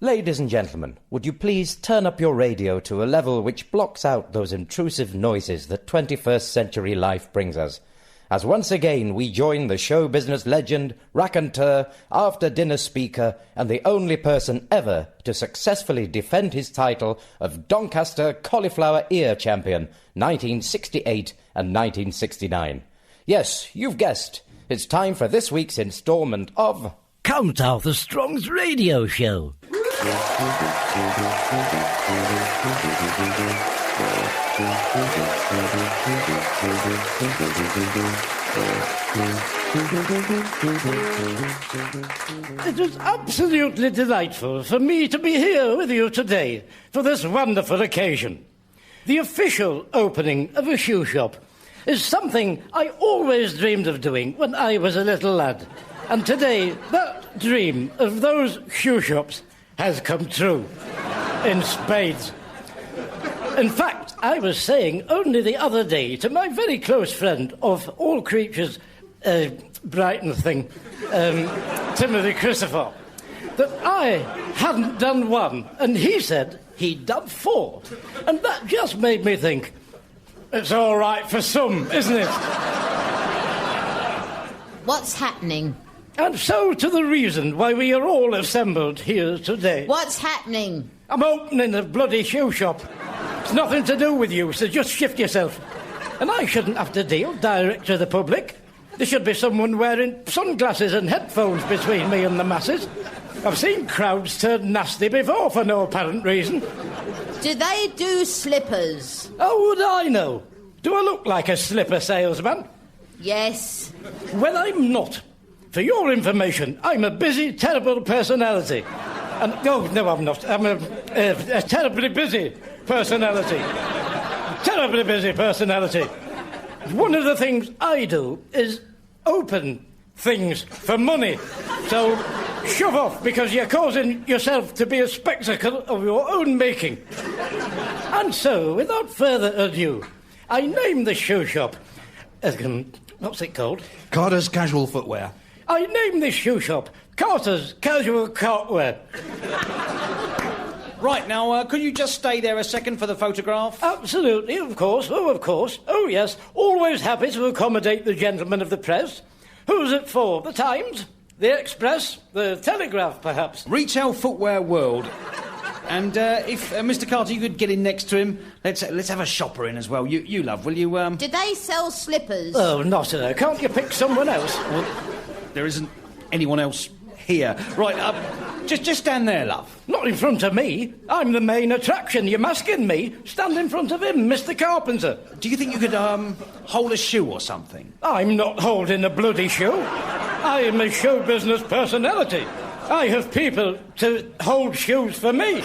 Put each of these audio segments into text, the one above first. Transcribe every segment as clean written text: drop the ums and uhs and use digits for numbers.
Ladies and gentlemen, would you please turn up your radio to a level which blocks out those intrusive noises that 21st century life brings us, as once again we join the show business legend, raconteur, after-dinner speaker, and the only person ever to successfully defend his title of Doncaster Cauliflower Ear Champion 1968 and 1969. Yes, you've guessed. It's time for this week's instalment of Count Arthur Strong's radio show. It was absolutely delightful for me to be here with you today for this wonderful occasion. The official opening of a shoe shop is something I always dreamed of doing when I was a little lad. And today, that dream of those shoe shops has come true in spades. In fact, I was saying only the other day to my very close friend of all creatures, Brighton thing, Timothy Christopher, that I hadn't done one, and he said he'd done 4. And that just made me think, it's all right for some, isn't it? What's happening? And so to the reason why we are all assembled here today. What's happening? I'm opening a bloody shoe shop. It's nothing to do with you, so just shift yourself. And I shouldn't have to deal direct to the public. There should be someone wearing sunglasses and headphones between me and the masses. I've seen crowds turn nasty before for no apparent reason. Do they do slippers? How would I know? Do I look like a slipper salesman? Yes. Well, I'm not. For your information, I'm a busy, terrible personality. And, oh, no, I'm not. I'm a terribly busy personality. Terribly busy personality. One of the things I do is open things for money. So shove off, because you're causing yourself to be a spectacle of your own making. And so, without further ado, I named the shoe shop... what's it called? Carter's Casual Footwear. I named this shoe shop Carter's Casual Cartwear. Right, now, could you just stay there a second for the photograph? Absolutely, of course. Oh, of course. Oh, yes. Always happy to accommodate the gentlemen of the press. Who's it for? The Times? The Express? The Telegraph, perhaps? Retail Footwear World. And if, Mr. Carter, you could get in next to him, let's have a shopper in as well. You love, will you, Do they sell slippers? Oh, not her. Can't you pick someone else? Well, there isn't anyone else here. Right, just stand there, love. Not in front of me. I'm the main attraction. You're masking me. Stand in front of him, Mr. Carpenter. Do you think you could, hold a shoe or something? I'm not holding a bloody shoe. I am a show business personality. I have people to hold shoes for me.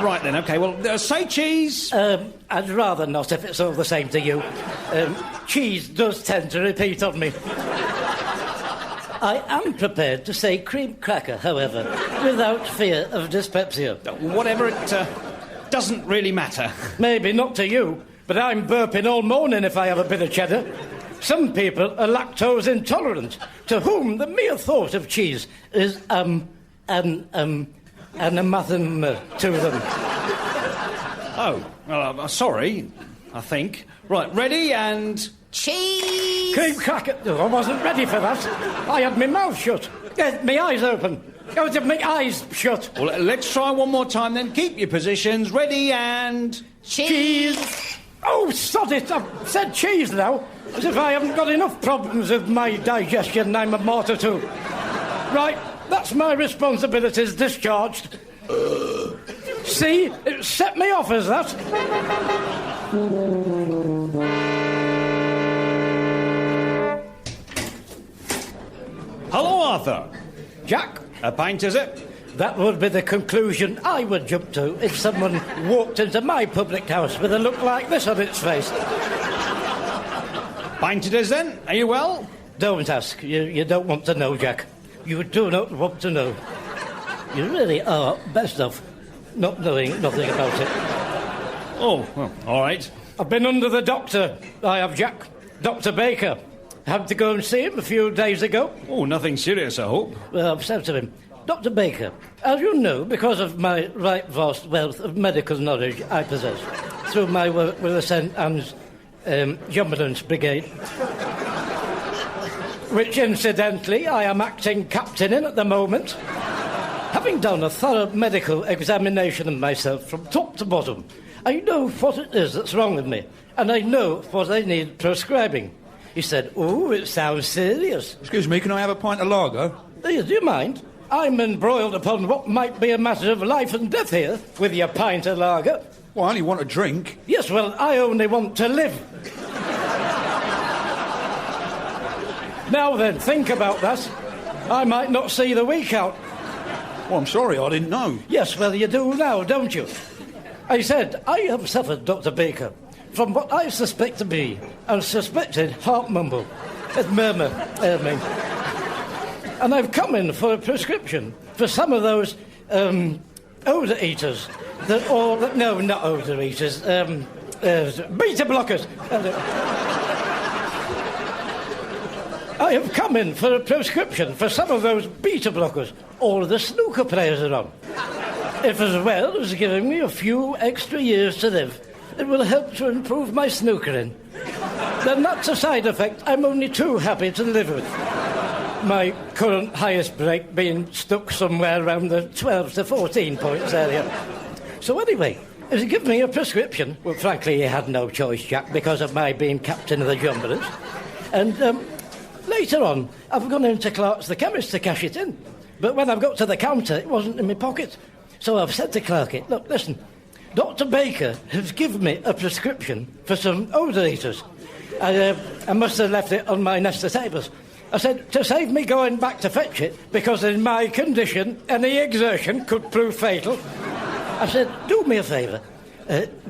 Right then, OK, well, say cheese. I'd rather not, if it's all the same to you. Cheese does tend to repeat on me. I am prepared to say cream cracker, however, without fear of dyspepsia. Whatever, it doesn't really matter. Maybe not to you, but I'm burping all morning if I have a bit of cheddar. Some people are lactose intolerant, to whom the mere thought of cheese is, anathema to them. Oh, well, sorry, I think. Right, ready and... Cheese! Cream cracker... Oh, I wasn't ready for that. I had my mouth shut. My eyes open. I had my eyes shut. Well, let's try one more time then. Keep your positions. Ready and... Cheese! Oh, sod it. I've said cheese now. As if I haven't got enough problems with my digestion I'm a martyr to. Right, that's my responsibilities discharged. See? It set me off as that. Hello, Arthur. Jack? A pint, is it? That would be the conclusion I would jump to if someone walked into my public house with a look like this on its face. Pint it is, then. Are you well? Don't ask. You don't want to know, Jack. You do not want to know. You really are best off not knowing nothing about it. Oh, well, all right. I've been under the doctor. I have, Jack. Dr. Baker. Had to go and see him a few days ago. Oh, nothing serious, I hope. Well, I've said to him, Dr. Baker, as you know, because of my right vast wealth of medical knowledge I possess, through my work with the St. Anne's Ambulance Brigade, which, incidentally, I am acting captain in at the moment, having done a thorough medical examination of myself from top to bottom, I know what it is that's wrong with me, and I know what I need prescribing. He said, "Oh, it sounds serious." Excuse me, can I have a pint of lager? Do you mind? I'm embroiled upon what might be a matter of life and death here, with your pint of lager. Well, I only want a drink. Yes, well, I only want to live. Now then, think about that. I might not see the week out. Well, I'm sorry, I didn't know. Yes, well, you do now, don't you? I said, I have suffered, Dr. Baker, from what I suspect to be unsuspected heart mumble. Murmur, I mean. And I've come in for a prescription for some of those odour eaters. No, not odour eaters. Beta blockers. I have come in for a prescription for some of those beta blockers all the snooker players are on. If as well as giving me a few extra years to live, it will help to improve my snookering. Then that's a side effect I'm only too happy to live with. My current highest break being stuck somewhere around the 12 to 14 points area. So anyway, as he gave me a prescription, well, frankly, he had no choice, Jack, because of my being captain of the Jumblers. And later on, I've gone into Clark's the chemist to cash it in. But when I've got to the counter, it wasn't in my pocket. So I've said to Clarky, look, listen, Dr. Baker has given me a prescription for some odour eaters. I must have left it on my nest of tables. I said, to save me going back to fetch it, because in my condition, any exertion could prove fatal, I said, do me a favour,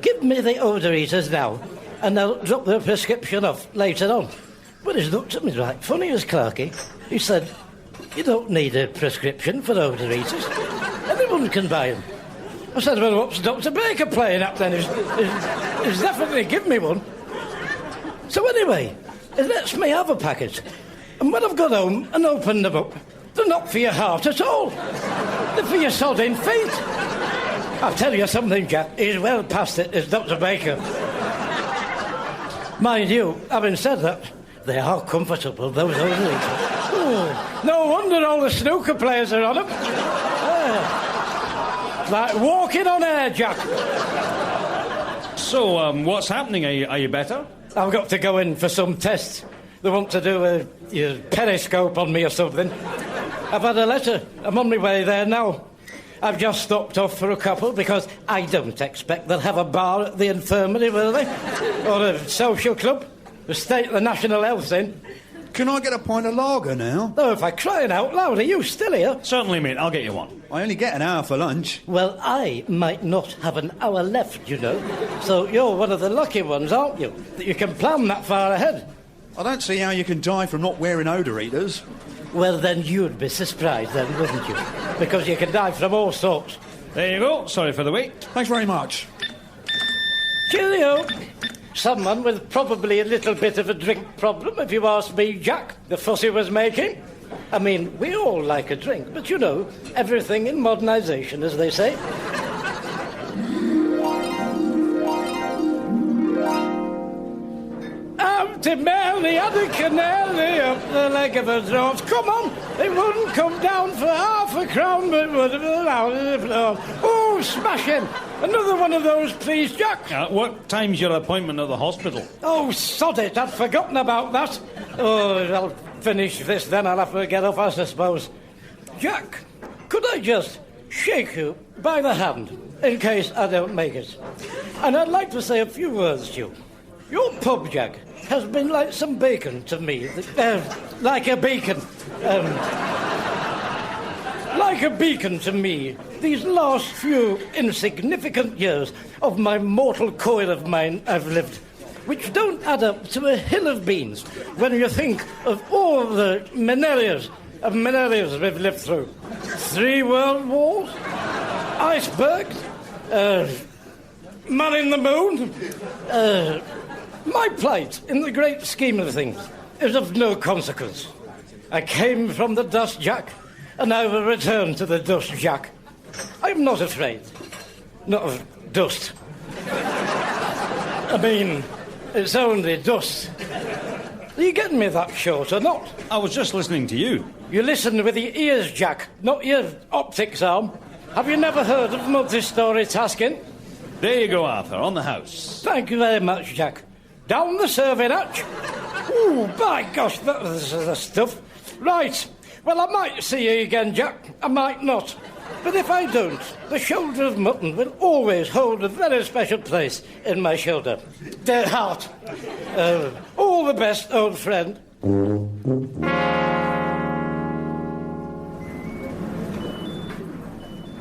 give me the odour eaters now, and I'll drop the prescription off later on. Well, he's looked at me right funny as Clarky. He said, you don't need a prescription for odour eaters. Anyone can buy them. I said, well, what's Dr. Baker playing up then? He's definitely given me one. So anyway, he lets me have a packet. And when I've got home and opened them up, they're not for your heart at all. They're for your sodding feet. I'll tell you something, Jack. He's well past it, is Dr. Baker. Mind you, having said that, they are comfortable, those old eaters. Oh, no wonder all the snooker players are on them. Like walking on air, Jack. So, what's happening? Are you better? I've got to go in for some tests. They want to do a periscope on me or something. I've had a letter. I'm on my way there now. I've just stopped off for a couple because I don't expect they'll have a bar at the infirmary, will they? Or a social club. The state of the national health in. Can I get a pint of lager now? Oh, if I crying out loud, are you still here? Certainly, mate. I'll get you one. I only get an hour for lunch. Well, I might not have an hour left, you know. So you're one of the lucky ones, aren't you? That you can plan that far ahead. I don't see how you can die from not wearing odour eaters. Well, then you'd be surprised then, wouldn't you? Because you can die from all sorts. There you go. Sorry for the wait. Thanks very much. Cheerio. Someone with probably a little bit of a drink problem, if you ask me, Jack, the fuss he was making. I mean, we all like a drink, but you know, everything in modernisation, as they say. Melly had a canary up the leg of a dwarf. Come on, it wouldn't come down for half a crown, but would have allowed it the floor. Oh, smashing! Another one of those, please, Jack. What time's your appointment at the hospital? Oh, sod it, I'd forgotten about that. Oh, I'll finish this, then I'll have to get off, I suppose. Jack, could I just shake you by the hand, in case I don't make it? And I'd like to say a few words to you. Your pub, Jack, has been like some bacon to me. Like a beacon. Like a beacon to me. These last few insignificant years of my mortal coil of mine I've lived, which don't add up to a hill of beans when you think of all the millenniums we've lived through. 3 world wars, icebergs, man in the moon. My plight, in the great scheme of things, is of no consequence. I came from the dust, Jack, and I will return to the dust, Jack. I'm not afraid. Not of dust. I mean, it's only dust. Are you getting me that short or not? I was just listening to you. You listen with your ears, Jack, not your optics arm. Have you never heard of multi-story tasking? There you go, Arthur, on the house. Thank you very much, Jack. Down the serving hatch. Ooh, by gosh, that was the stuff. Right. Well, I might see you again, Jack. I might not. But if I don't, the shoulder of mutton will always hold a very special place in my shoulder. Dear heart. All the best, old friend.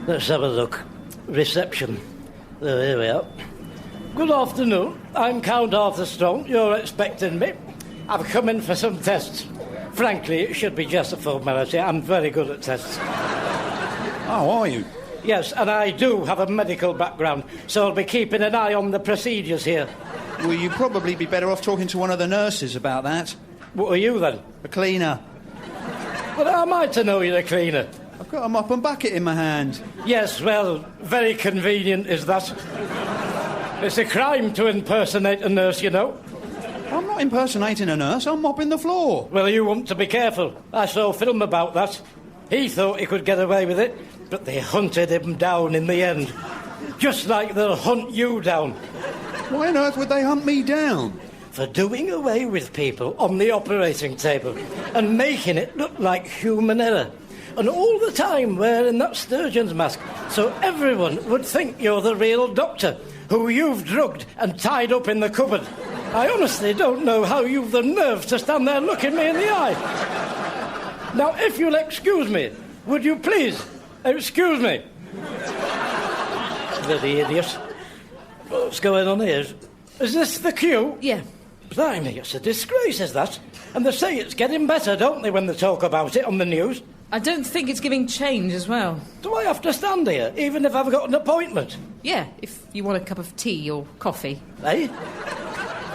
Let's have a look. Reception. Here we are. Good afternoon. I'm Count Arthur Strong. You're expecting me. I've come in for some tests. Frankly, it should be just a formality. I'm very good at tests. Oh, are you? Yes, and I do have a medical background, so I'll be keeping an eye on the procedures here. Well, you'd probably be better off talking to one of the nurses about that. What are you, then? A cleaner. Well, how am I to know you're a cleaner? I've got a mop and bucket in my hand. Yes, well, very convenient is that. It's a crime to impersonate a nurse, you know. I'm not impersonating a nurse, I'm mopping the floor. Well, you want to be careful. I saw a film about that. He thought he could get away with it, but they hunted him down in the end. Just like they'll hunt you down. Why on earth would they hunt me down? For doing away with people on the operating table and making it look like human error. And all the time wearing that sturgeon's mask, so everyone would think you're the real doctor, who you've drugged and tied up in the cupboard. I honestly don't know how you've the nerve to stand there looking me in the eye. Now, if you'll excuse me, would you please excuse me? Bloody idiot. What's going on here? Is this the queue? Yeah. Blimey, it's a disgrace, is that? And they say it's getting better, don't they, when they talk about it on the news? I don't think it's giving change as well. Do I have to stand here, even if I've got an appointment? Yeah, if you want a cup of tea or coffee. Eh?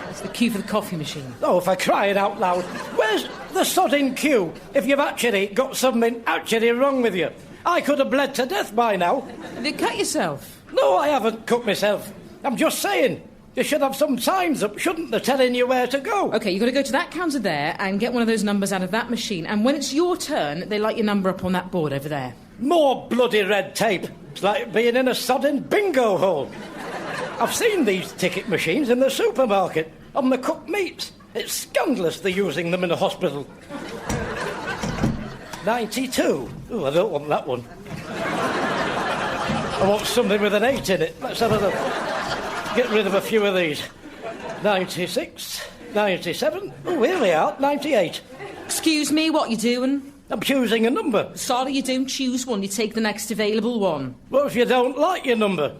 It's the queue for the coffee machine. Oh, for crying out loud. Where's the sodding queue if you've actually got something actually wrong with you? I could have bled to death by now. Have you cut yourself? No, I haven't cut myself. I'm just saying. You should have some signs up, shouldn't they, telling you where to go? OK, you've got to go to that counter there and get one of those numbers out of that machine. And when it's your turn, they light your number up on that board over there. More bloody red tape. It's like being in a sodding bingo hall. I've seen these ticket machines in the supermarket, on the cooked meats. It's scandalous they're using them in a hospital. 92. Oh, I don't want that one. I want something with an 8 in it. Let's have a look. Get rid of a few of these. 96, 97. Oh, here we are, 98. Excuse me, what you doing? I'm choosing a number. Sorry, you don't choose one, you take the next available one. What if you don't like your number?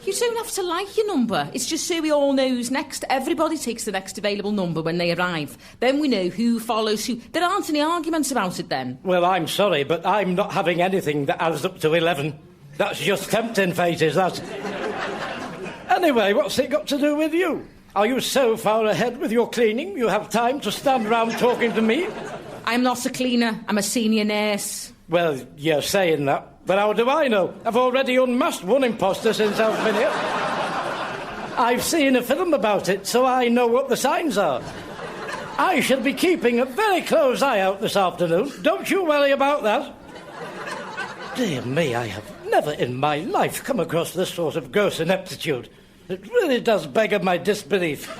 You don't have to like your number. It's just so we all know who's next. Everybody takes the next available number when they arrive. Then we know who follows who. There aren't any arguments about it then. Well, I'm sorry, but I'm not having anything that adds up to 11. That's just tempting fate, is that? Anyway, what's it got to do with you? Are you so far ahead with your cleaning you have time to stand round talking to me? I'm not a cleaner. I'm a senior nurse. Well, you're saying that, but how do I know? I've already unmasked one imposter since I've been here. I've seen a film about it, so I know what the signs are. I shall be keeping a very close eye out this afternoon. Don't you worry about that. Dear me, I have never in my life come across this sort of gross ineptitude. It really does beggar my disbelief.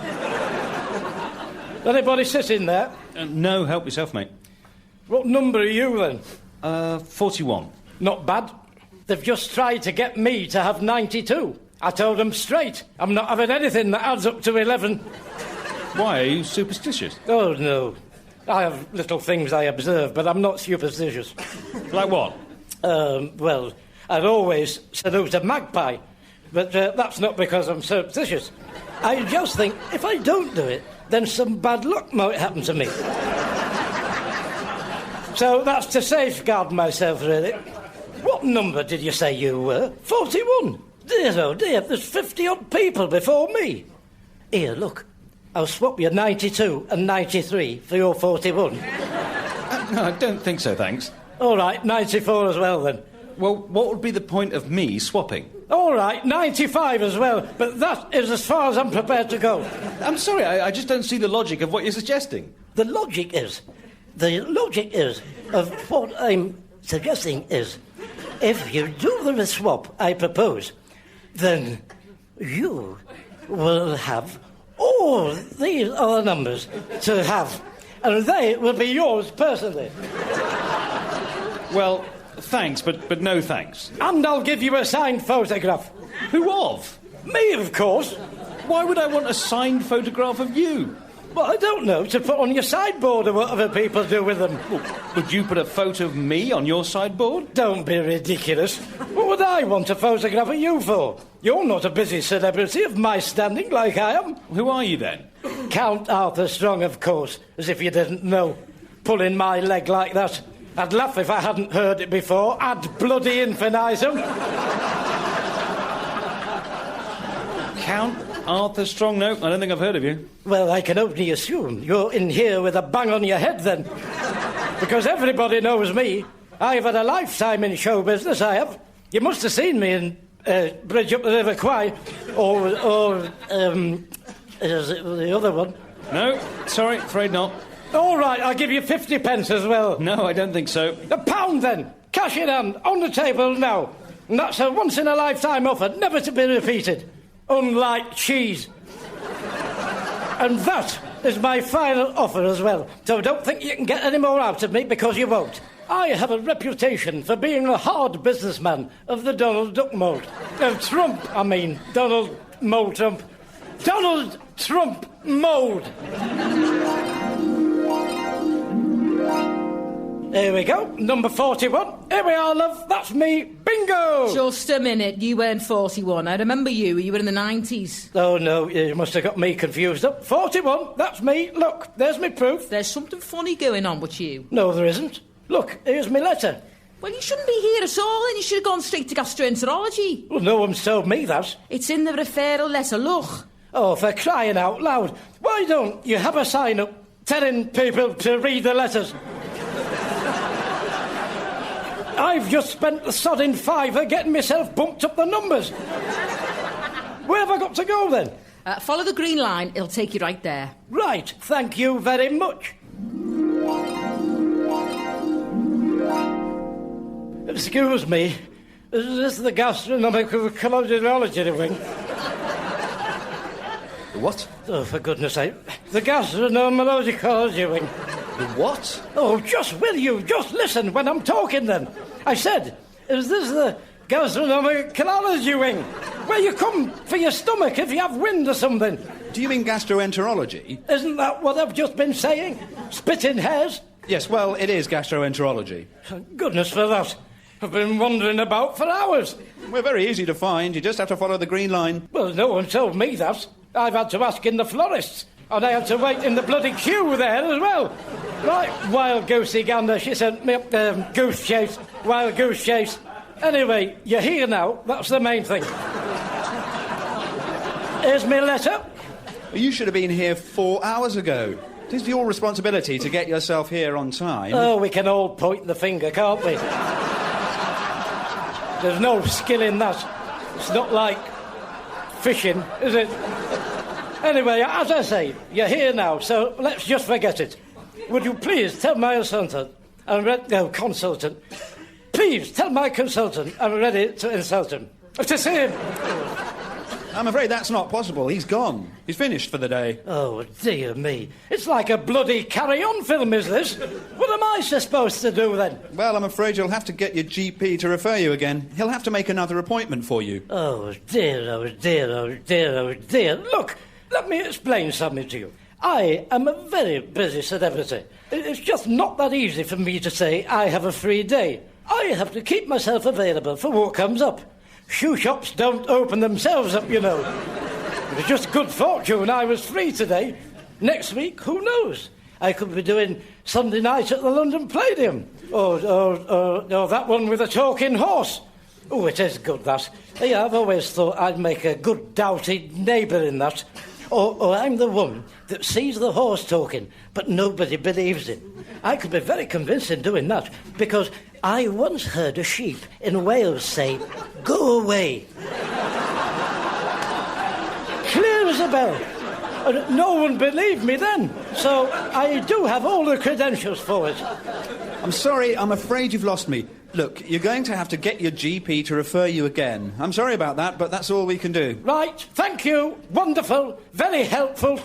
Anybody sitting there? No, help yourself, mate. What number are you, then? 41. Not bad. They've just tried to get me to have 92. I told them straight, I'm not having anything that adds up to 11. Why, are you superstitious? Oh, no. I have little things I observe, but I'm not superstitious. Like what? Well, I'd always salute a magpie, but that's not because I'm superstitious. I just think if I don't do it, then some bad luck might happen to me. So that's to safeguard myself, really. What number did you say you were? 41? Dear, oh dear, there's 50-odd people before me. Here, look. I'll swap your 92 and 93 for your 41. No, I don't think so, thanks. All right, 94 as well, then. Well, what would be the point of me swapping? All right, 95 as well, but that is as far as I'm prepared to go. I'm sorry, I just don't see the logic of what you're suggesting. The logic is of what I'm suggesting is, if you do the swap I propose, then you will have all these other numbers to have, and they will be yours personally. Well, thanks, but no thanks. And I'll give you a signed photograph. Who of? Me, of course. Why would I want a signed photograph of you? Well, I don't know, to put on your sideboard or whatever people do with them. Would you put a photo of me on your sideboard? Don't be ridiculous. What would I want a photograph of you for? You're not a busy celebrity of my standing like I am. Who are you then? Count Arthur Strong, of course, as if you didn't know. Pulling my leg like that. I'd laugh if I hadn't heard it before. Ad bloody infinitum. Count Arthur Strong? No, I don't think I've heard of you. Well, I can only assume you're in here with a bang on your head, then. Because everybody knows me. I've had a lifetime in show business, I have. You must have seen me in Bridge Up the River Kwai, or is it the other one? No, sorry, afraid not. All right, I'll give you 50 pence as well. No, I don't think so. £1 then. Cash in hand, on the table now. And that's a once-in-a-lifetime offer, never to be repeated. Unlike cheese. And that is my final offer as well. So don't think you can get any more out of me, because you won't. I have a reputation for being a hard businessman of the Donald Duck mould. Trump, I mean. Donald Mould Trump. Donald Trump mould. Here we go, number 41. Here we are, love. That's me. Bingo! Just a minute. You weren't 41. I remember you. You were in the 90s. Oh, no, you must have got me confused up. 41, that's me. Look, there's me proof. There's something funny going on with you. No, there isn't. Look, here's my letter. Well, you shouldn't be here at all, and you should have gone straight to gastroenterology. Well, no one's told me that. It's in the referral letter, look. Oh, for crying out loud. Why don't you have a sign up telling people to read the letters? I've just spent the sodding £5 getting myself bumped up the numbers. Where have I got to go, then? Follow the green line. It'll take you right there. Right, thank you very much. Excuse me, is this the gastroenterology wing? The what? Oh, for goodness sake. The gastroenterology wing. The what? Oh, just will you? Just listen when I'm talking, then. I said, is this the gastroenterology wing? Where you come for your stomach if you have wind or something? Do you mean gastroenterology? Isn't that what I've just been saying? Splitting hairs? Yes, well, it is gastroenterology. Thank goodness for that. I've been wandering about for hours. We're very easy to find. You just have to follow the green line. Well, no one told me that. I've had to ask in the florists. And I had to wait in the bloody queue there as well. Right, wild goosey gander, she sent me up goose chase, wild goose chase. Anyway, you're here now, that's the main thing. Here's my letter. You should have been here 4 hours ago. It is your responsibility to get yourself here on time. Oh, we can all point the finger, can't we? There's no skill in that. It's not like fishing, is it? Anyway, as I say, you're here now, so let's just forget it. Would you please tell my consultant, please tell my consultant I'm ready to insult him. To see him. I'm afraid that's not possible. He's gone. He's finished for the day. Oh, dear me. It's like a bloody carry-on film, is this? What am I supposed to do, then? Well, I'm afraid you'll have to get your GP to refer you again. He'll have to make another appointment for you. Oh, dear, oh, dear, oh, dear, oh, dear. Look, let me explain something to you. I am a very busy celebrity. It's just not that easy for me to say I have a free day. I have to keep myself available for what comes up. Shoe shops don't open themselves up, you know. It was just good fortune I was free today. Next week, who knows? I could be doing Sunday night at the London Palladium. Or that one with a talking horse. Oh, it is good, that. Yeah, I've always thought I'd make a good doughty neighbour in that. Or I'm the one that sees the horse talking, but nobody believes it. I could be very convincing doing that, because I once heard a sheep in Wales say, "Go away." Clear as a bell. And no one believed me then. So I do have all the credentials for it. I'm sorry, I'm afraid you've lost me. Look, you're going to have to get your GP to refer you again. I'm sorry about that, but that's all we can do. Right, thank you. Wonderful, very helpful.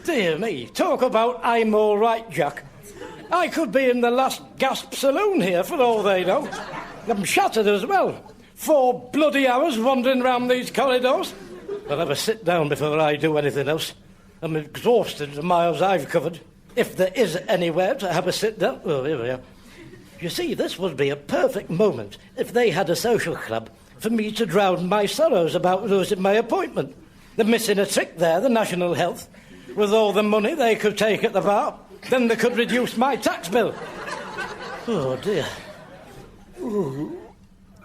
Dear me, talk about I'm all right, Jack. I could be in the last gasp saloon here for all they know. I'm shattered as well. 4 bloody hours wandering round these corridors. I'll have a sit down before I do anything else. I'm exhausted the miles I've covered. If there is anywhere to have a sit down. Oh, here we are. You see, this would be a perfect moment if they had a social club for me to drown my sorrows about losing my appointment. They're missing a trick there, the National Health. With all the money they could take at the bar, then they could reduce my tax bill. Oh, dear. Ooh.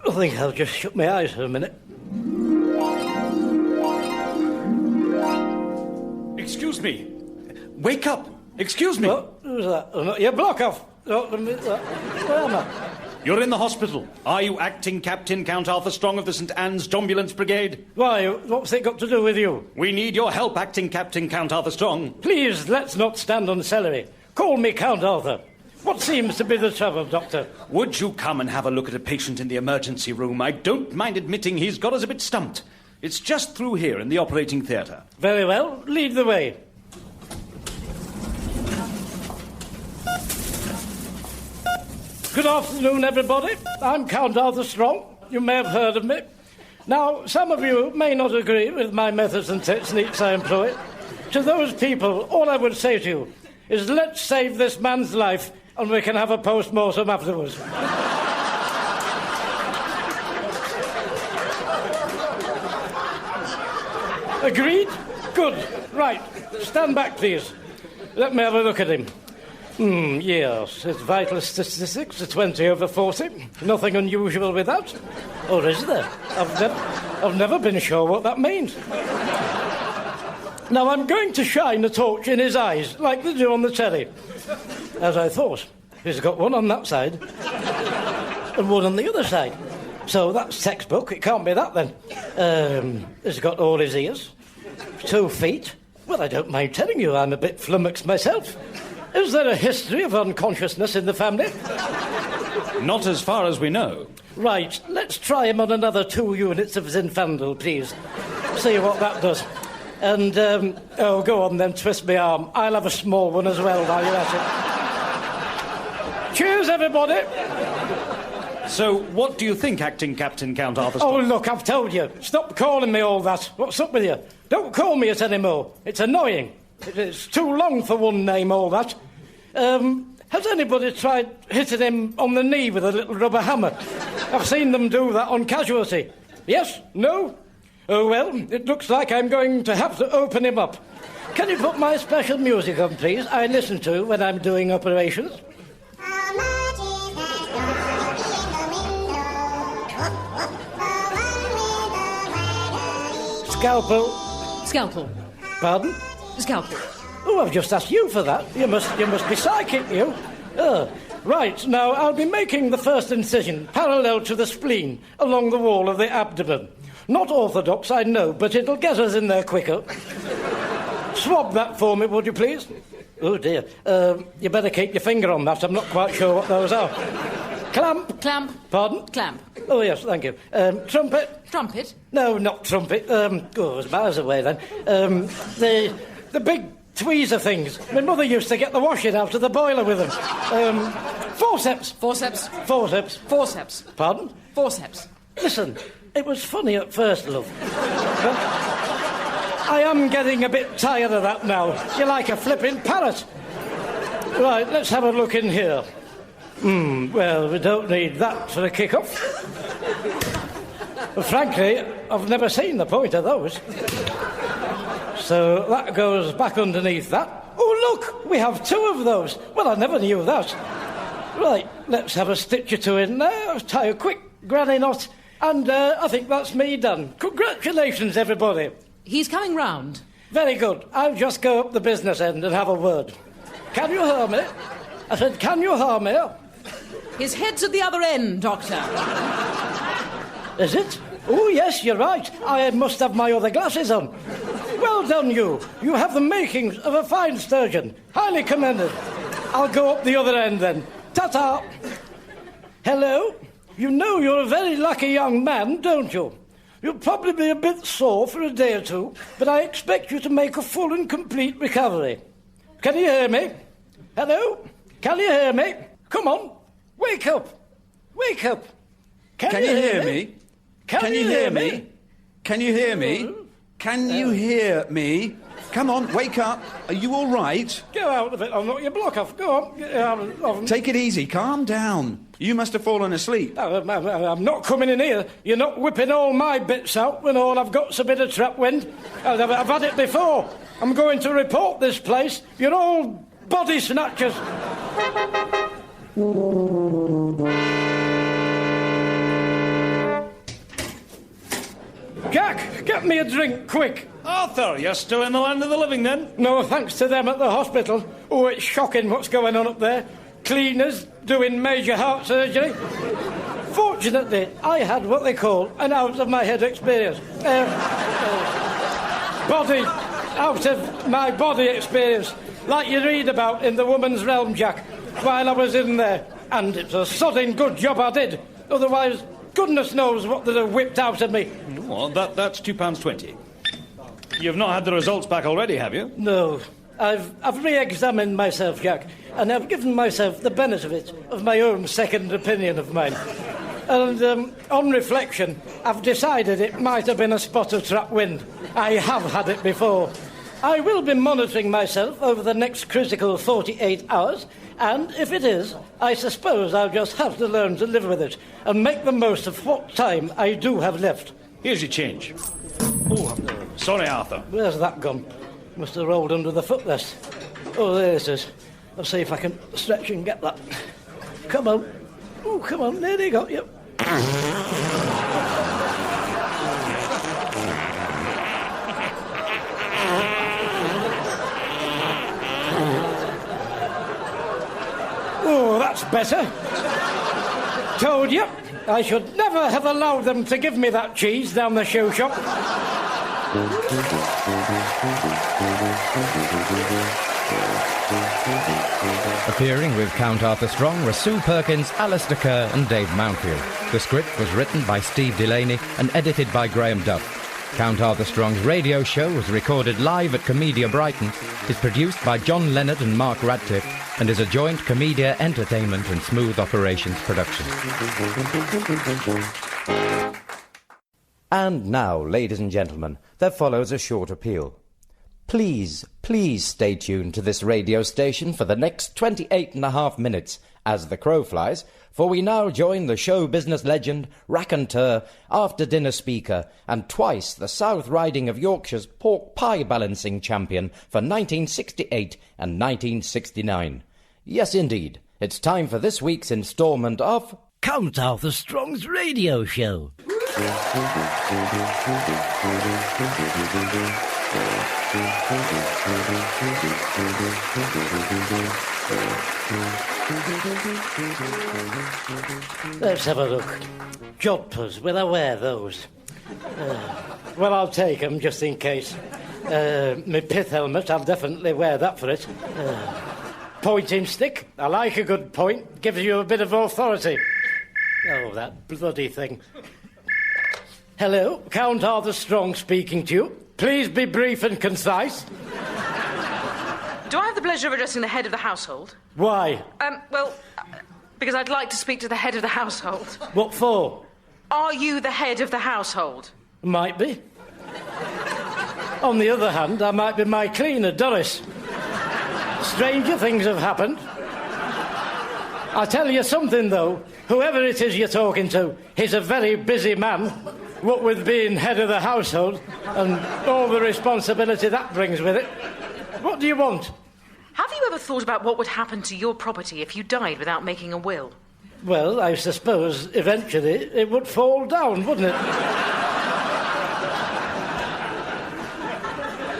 I think I'll just shut my eyes for a minute. Excuse me. Wake up. Excuse me. What? Who's that? You block off. Oh, where am I? You're in the hospital. Are you acting Captain Count Arthur Strong of the St. Anne's Ambulance Brigade? Why, what's it got to do with you? We need your help acting Captain Count Arthur Strong. Please, let's not stand on celery. Call me Count Arthur. What seems to be the trouble, Doctor? Would you come and have a look at a patient in the emergency room? I don't mind admitting he's got us a bit stumped. It's just through here in the operating theatre. Very well. Lead the way. Good afternoon, everybody. I'm Count Arthur Strong. You may have heard of me. Now, some of you may not agree with my methods and techniques I employ. To those people, all I would say to you is let's save this man's life and we can have a post-mortem afterwards. Agreed? Good. Right. Stand back, please. Let me have a look at him. Yes, his vital statistics are 20 over 40. Nothing unusual with that. Or is there? I've never been sure what that means. Now, I'm going to shine a torch in his eyes, like they do on the telly. As I thought. He's got one on that side and one on the other side. So that's textbook. It can't be that, then. He's got all his ears. 2 feet. Well, I don't mind telling you, I'm a bit flummoxed myself. Is there a history of unconsciousness in the family? Not as far as we know. Right, let's try him on another 2 units of Zinfandel, please. See what that does. And, go on then, twist my arm. I'll have a small one as well while you're at it. Cheers, everybody. So, what do you think, acting Captain Count Arthur Strong? Oh, look, I've told you. Stop calling me all that. What's up with you? Don't call me it anymore. It's annoying. It's too long for one name, all that. Has anybody tried hitting him on the knee with a little rubber hammer? I've seen them do that on Casualty. Yes? No? Oh, well, it looks like I'm going to have to open him up. Can you put my special music on, please? I listen to when I'm doing operations. Scalpel. Scalpel. Pardon? Scalpel. Oh, I've just asked you for that. You must be psychic, you. Right, now I'll be making the first incision parallel to the spleen along the wall of the abdomen. Not orthodox, I know, but it'll get us in there quicker. Swab that for me, would you please? Oh, dear. You better keep your finger on that. I'm not quite sure what those are. Clamp. Clamp. Pardon? Clamp. Oh, yes, thank you. Trumpet. Trumpet. No, not trumpet. It was miles away then. The big tweezer things. My mother used to get the washing out of the boiler with them. Forceps. Forceps. Forceps. Forceps. Pardon? Forceps. Listen, it was funny at first, love. But I am getting a bit tired of that now. You're like a flipping parrot. Right, let's have a look in here. Well, we don't need that for a kick-off. Frankly, I've never seen the point of those. So that goes back underneath that. Oh, look, we have 2 of those. Well, I never knew that. Right, let's have a stitch or 2 in there, tie a quick granny knot, and I think that's me done. Congratulations, everybody. He's coming round. Very good. I'll just go up the business end and have a word. Can you hear me? I said, can you hear me? His head's at the other end, Doctor. Is it? Oh, yes, you're right. I must have my other glasses on. Well done, you. You have the makings of a fine sturgeon. Highly commended. I'll go up the other end, then. Ta-ta. Hello? You know you're a very lucky young man, don't you? You'll probably be a bit sore for a day or two, but I expect you to make a full and complete recovery. Can you hear me? Hello? Can you hear me? Come on. Wake up. Wake up. Can you hear me? Can you hear me? Can you hear me? Can you hear me? Come on, wake up. Are you all right? Get out of it. I'll knock your block off. Go on. Get out of... Take it easy. Calm down. You must have fallen asleep. I'm not coming in here. You're not whipping all my bits out when all I've got's a bit of trap wind. I've had it before. I'm going to report this place. You're all body snatchers. Jack, get me a drink, quick. Arthur, you're still in the land of the living, then? No thanks to them at the hospital. Oh, it's shocking what's going on up there. Cleaners doing major heart surgery. Fortunately, I had what they call an out-of-my-head experience. Body, out-of-my-body experience. Like you read about in The Woman's Realm, Jack, while I was in there. And it's a sodding good job I did. Otherwise, goodness knows what they'd have whipped out of me. Well, that's £2.20. You've not had the results back already, have you? No. I've re-examined myself, Jack, and I've given myself the benefit of my own second opinion of mine. And on reflection, I've decided it might have been a spot of trap wind. I have had it before. I will be monitoring myself over the next critical 48 hours, and if it is, I suppose I'll just have to learn to live with it and make the most of what time I do have left. Here's your change. Oh, sorry, Arthur. Where's that gone? Must have rolled under the footrest. Oh, there it is. I'll see if I can stretch and get that. Come on. Oh, come on. Nearly got you. Oh, that's better. Told you. I should never have allowed them to give me that cheese down the shoe shop. Appearing with Count Arthur Strong were Sue Perkins, Alistair Kerr and Dave Mountfield. The script was written by Steve Delaney and edited by Graham Duff. Count Arthur Strong's radio show was recorded live at Comedia Brighton, is produced by John Leonard and Mark Radcliffe, and is a joint Comedia Entertainment and Smooth Operations production. And now, ladies and gentlemen, there follows a short appeal. Please stay tuned to this radio station for the next 28.5 minutes as the crow flies, for we now join the show business legend, raconteur, after-dinner speaker, and twice the South Riding of Yorkshire's pork pie balancing champion for 1968 and 1969. Yes, indeed, it's time for this week's instalment of... Count Arthur Strong's radio show. Let's have a look. Jodhpurs, will I wear those? Well, I'll take them just in case. My pith helmet, I'll definitely wear that for it. Pointing stick, I like a good point. Gives you a bit of authority. Oh, that bloody thing. Hello, Count Arthur Strong speaking to you. Please be brief and concise. Do I have the pleasure of addressing the head of the household? Why? Because I'd like to speak to the head of the household. What for? Are you the head of the household? Might be. On the other hand, I might be my cleaner, Doris. Stranger things have happened. I'll tell you something, though. Whoever it is you're talking to, he's a very busy man, what with being head of the household and all the responsibility that brings with it. What do you want? Have you ever thought about what would happen to your property if you died without making a will? Well, I suppose eventually it would fall down, wouldn't it?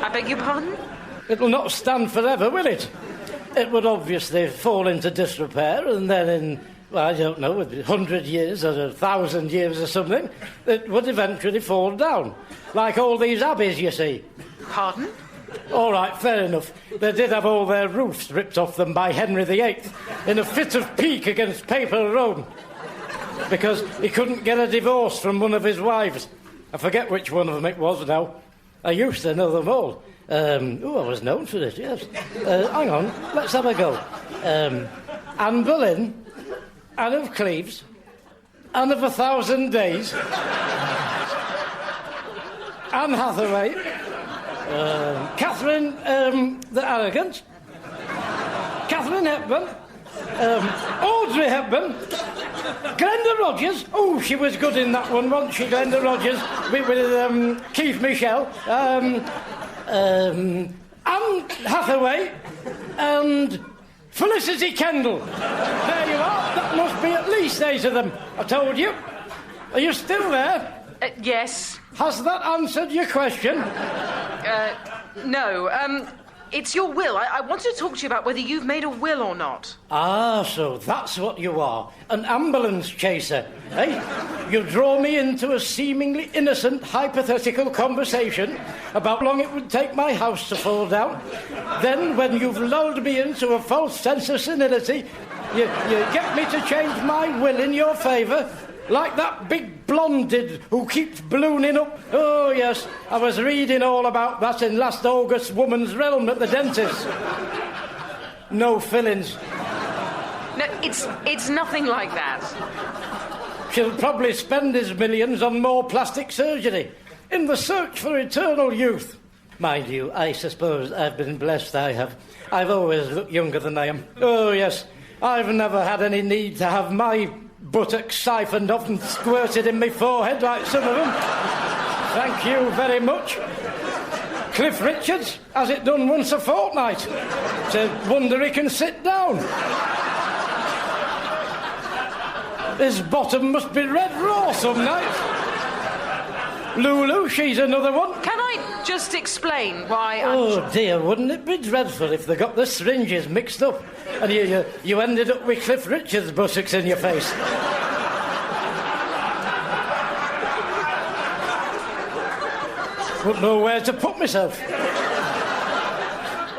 I beg your pardon? It'll not stand forever, will it? It would obviously fall into disrepair and then in, I don't know, 100 years or 1,000 years or something, it would eventually fall down. Like all these abbeys, you see. Pardon? All right, fair enough. They did have all their roofs ripped off them by Henry VIII in a fit of pique against papal Rome, because he couldn't get a divorce from one of his wives. I forget which one of them it was now. I used to know them all. I was known for it, yes. Hang on, let's have a go. Anne Boleyn, Anne of Cleves, Anne of 1,000 Days, Anne Hathaway, Catherine the Arrogant, Catherine Hepburn, Audrey Hepburn, Glenda Rogers. Oh, she was good in that one, wasn't she, Glenda Rogers, with Keith Michelle, Anne Hathaway, and Felicity Kendall. There you are. That must be at least 8 of them. I told you. Are you still there? Yes. Has that answered your question? No. It's your will. I wanted to talk to you about whether you've made a will or not. Ah, so that's what you are. An ambulance chaser, eh? You draw me into a seemingly innocent, hypothetical conversation about how long it would take my house to fall down. Then, when you've lulled me into a false sense of senility, you get me to change my will in your favour, like that big blonde did who keeps ballooning up. Oh, yes, I was reading all about that in last August's Woman's Realm at the dentist. No fillings. No, it's nothing like that. She'll probably spend his millions on more plastic surgery in the search for eternal youth. Mind you, I suppose I've been blessed, I have. I've always looked younger than I am. Oh, yes, I've never had any need to have my buttocks siphoned off and squirted in my forehead like some of them. Thank you very much. Cliff Richards has it done once a fortnight. It's a wonder he can sit down. His bottom must be red raw some nights. Lulu, she's another one. Can I just explain why I'm... Oh, dear, wouldn't it be dreadful if they got the syringes mixed up and you ended up with Cliff Richards' buttocks in your face? Wouldn't know where to put myself.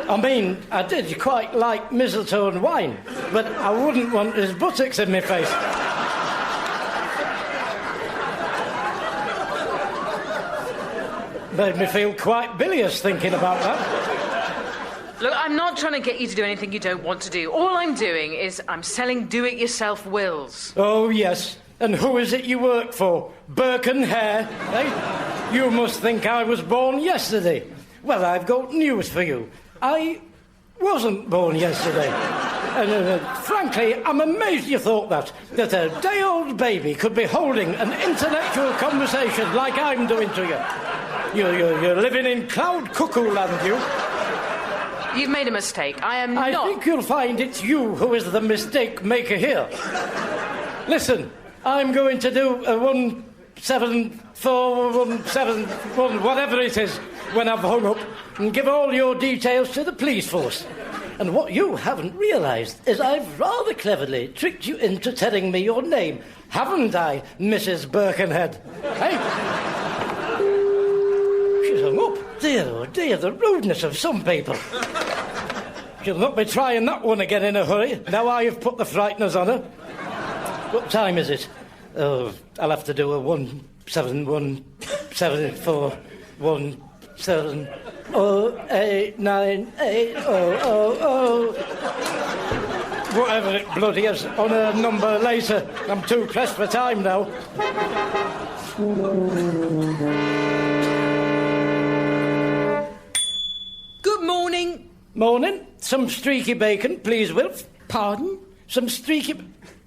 I mean, I did quite like mistletoe and wine, but I wouldn't want his buttocks in my face. Made me feel quite bilious thinking about that. Look, I'm not trying to get you to do anything you don't want to do. All I'm doing is I'm selling do-it-yourself wills. Oh, yes. And who is it you work for? Birkenhead, eh? You must think I was born yesterday. Well, I've got news for you. I wasn't born yesterday. And frankly, I'm amazed you thought that a day-old baby could be holding an intellectual conversation like I'm doing to you. You're living in cloud cuckoo land, you. You've made a mistake. I think you'll find it's you who is the mistake maker here. Listen, I'm going to do a 17417 whatever it is when I've hung up and give all your details to the police force. And what you haven't realised is I've rather cleverly tricked you into telling me your name, haven't I, Mrs. Birkenhead? Hey? She's hung up. Dear, oh dear, the rudeness of some people. She'll not be trying that one again in a hurry, now I've put the frighteners on her. What time is it? Oh, I'll have to do a 1717417 0898000. Whatever it bloody is, on a number later. I'm too pressed for time now. Good morning. Morning. Some streaky bacon, please, Wilf. Pardon? Some streaky...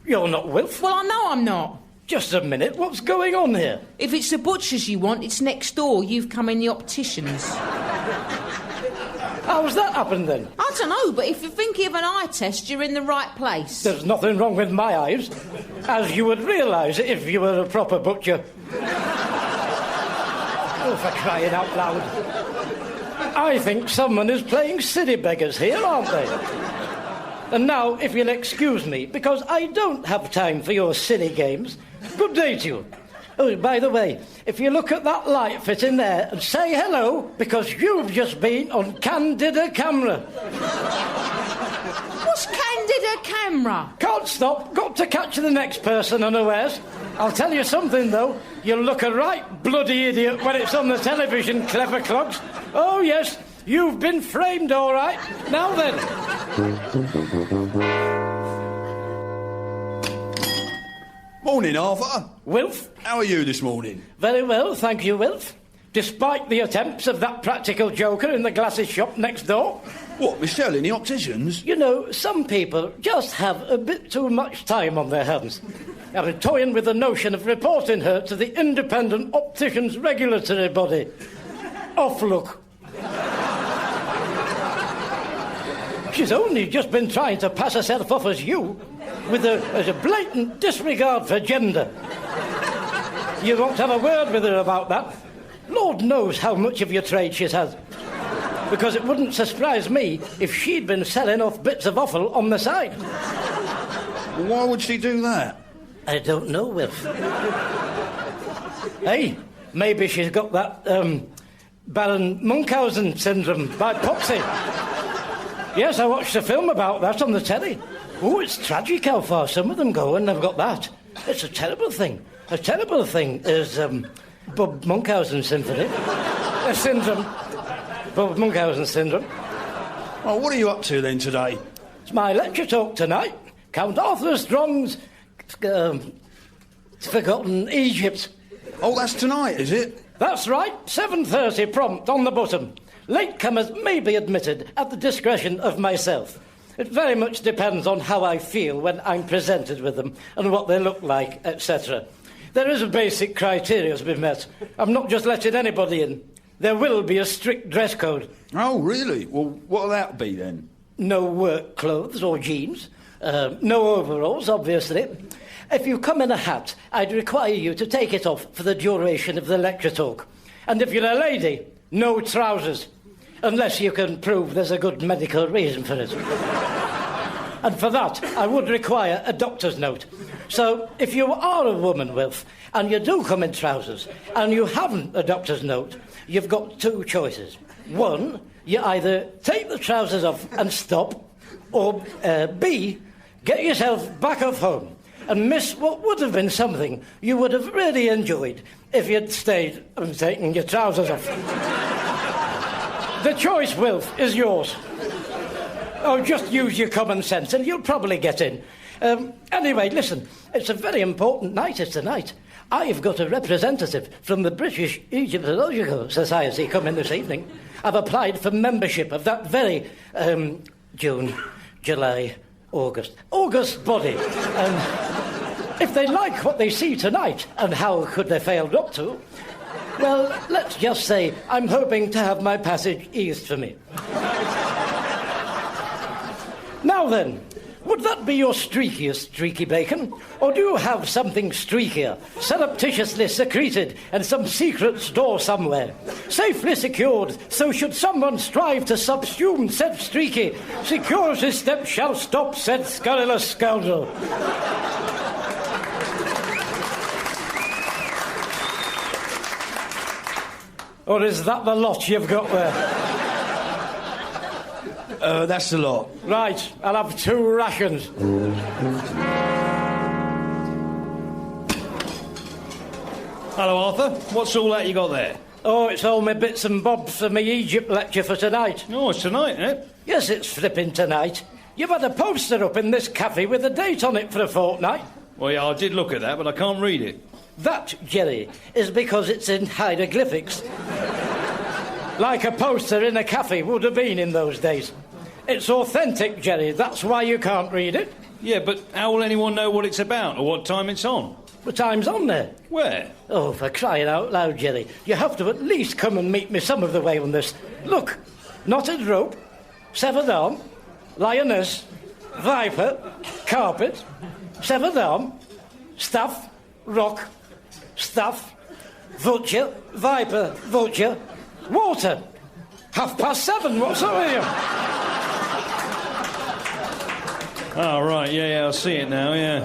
You're not Wilf. Well, I know I'm not. Just a minute, what's going on here? If it's the butcher's you want, it's next door. You've come in the optician's. How's that happened, then? I don't know, but if you're thinking of an eye test, you're in the right place. There's nothing wrong with my eyes, as you would realise if you were a proper butcher. Oh, for crying out loud. I think someone is playing city beggars here, aren't they? And now, if you'll excuse me, because I don't have time for your silly games, good day to you. Oh, by the way, if you look at that light fit in there and say hello, because you've just been on Candida Camera. What's Candida Camera? Can't stop, got to catch the next person unawares. I'll tell you something, though. You'll look a right bloody idiot when it's on the television, clever clogs. Oh, yes, you've been framed, all right. Now then. Morning, Arthur. Wilf? How are you this morning? Very well, thank you, Wilf. Despite the attempts of that practical joker in the glasses shop next door. What, Michelle, in the opticians? You know, some people just have a bit too much time on their hands. I'm toying with the notion of reporting her to the Independent Opticians Regulatory Body. Off look. She's only just been trying to pass herself off as you, with a blatant disregard for gender. You won't have a word with her about that. Lord knows how much of your trade she's had. Because it wouldn't surprise me if she'd been selling off bits of offal on the side. Why would she do that? I don't know, Wilf. Hey, maybe she's got that, Baron Munchausen syndrome by Popsy. Yes, I watched a film about that on the telly. Oh, it's tragic how far some of them go when they've got that. It's a terrible thing. A terrible thing is, Bob Munchausen syndrome. Bob Munchausen syndrome. Oh, what are you up to then today? It's my lecture talk tonight. Count Arthur Strong's Forgotten Egypt. Oh, that's tonight, is it? That's right, 7:30 prompt on the bottom. Latecomers may be admitted at the discretion of myself. It very much depends on how I feel when I'm presented with them and what they look like, etc. There is a basic criteria to be met. I'm not just letting anybody in. There will be a strict dress code. Oh, really? Well, what'll that be then? No work clothes or jeans. No overalls, obviously. If you come in a hat, I'd require you to take it off for the duration of the lecture talk. And if you're a lady, no trousers. Unless you can prove there's a good medical reason for it. And for that, I would require a doctor's note. So, if you are a woman, Wilf, and you do come in trousers, and you haven't a doctor's note, you've got two choices. One, you either take the trousers off and stop, or B, get yourself back off home and miss what would have been something you would have really enjoyed if you'd stayed and taken your trousers off. The choice, Wilf, is yours. Oh, just use your common sense and you'll probably get in. Anyway, listen, it's a very important night tonight. I've got a representative from the British Egyptology Society coming this evening. I've applied for membership of that very June, July, August body. If they like what they see tonight, and how could they fail not to, well, let's just say I'm hoping to have my passage eased for me. Now then, would that be your streakiest streaky bacon? Or do you have something streakier, surreptitiously secreted in some secret store somewhere, safely secured, so should someone strive to subsume said streaky, security steps shall stop said scurrilous scoundrel? Or is that the lot you've got there? That's the lot. Right, I'll have 2 rations. Hello, Arthur. What's all that you got there? Oh, it's all my bits and bobs for my Egypt lecture for tonight. Oh, it's tonight, isn't it? Yes, it's flipping tonight. You've had a poster up in this cafe with a date on it for a fortnight. Well, yeah, I did look at that, but I can't read it. That, Jerry, is because it's in hieroglyphics. Like a poster in a cafe would have been in those days. It's authentic, Jerry, that's why you can't read it. Yeah, but how will anyone know what it's about or what time it's on? The time's on there. Where? Oh, for crying out loud, Jerry. You have to at least come and meet me some of the way on this. Look, knotted rope, severed arm, lioness, viper, carpet, severed arm, staff, rock, stuff, vulture, viper, vulture, water. 7:30, what's up with you? Oh, right, yeah, I see it now, yeah.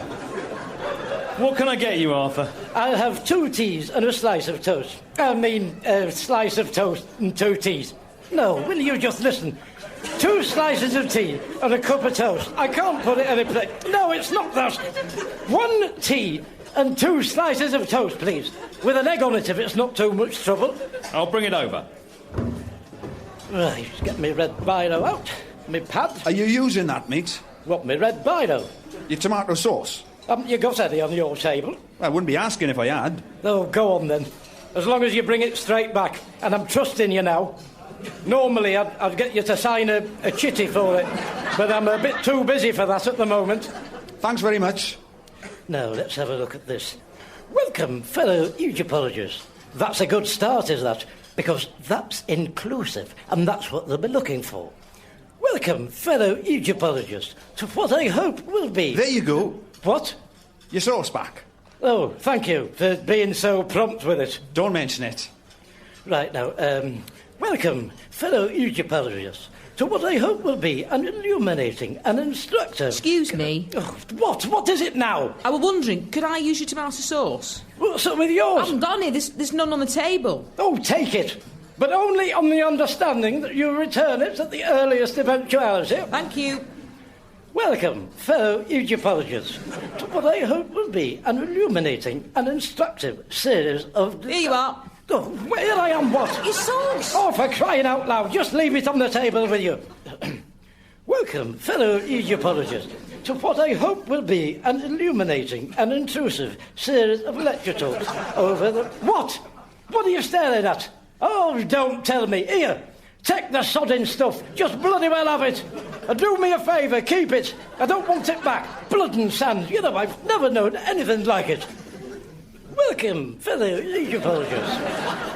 What can I get you, Arthur? I'll have 2 teas and a slice of toast. Slice of toast and 2 teas. No, will you just listen? 2 slices of tea and a cup of toast. I can't put it any place. No, it's not that. 1 tea and 2 slices of toast, please. With an egg on it if it's not too much trouble. I'll bring it over. Right, get me red biro out. Me pad. Are you using that, mate? What, me red biro? Your tomato sauce? Haven't you got any on your table? I wouldn't be asking if I had. Oh, go on then. As long as you bring it straight back. And I'm trusting you now. Normally, I'd get you to sign a chitty for it. But I'm a bit too busy for that at the moment. Thanks very much. Now, let's have a look at this. Welcome, fellow Egyptologists. That's a good start, is that? Because that's inclusive, and that's what they'll be looking for. Welcome, fellow Egyptologists, to what I hope will be... There you go. What? Your sauce back. Oh, thank you for being so prompt with it. Don't mention it. Right, now, welcome, fellow Egyptologists, to what I hope will be an illuminating and instructive... Excuse me. Oh, what? What is it now? I was wondering, could I use your tomato sauce? What's up with yours? I haven't got any. There's none on the table. Oh, take it. But only on the understanding that you return it at the earliest eventuality. Thank you. Welcome, fellow Egyptologists, to what I hope will be an illuminating and instructive series of... Here you are. Oh, where I am, what? Your sauce. Oh, for crying out loud, just leave it on the table with you. Welcome, fellow Egyptologists, to what I hope will be an illuminating and intrusive series of lecture talks over the... What? What are you staring at? Oh, don't tell me. Here, take the sodding stuff. Just bloody well have it. Do me a favour, keep it. I don't want it back. Blood and sand. You know, I've never known anything like it. Welcome, fellow Egyptologists,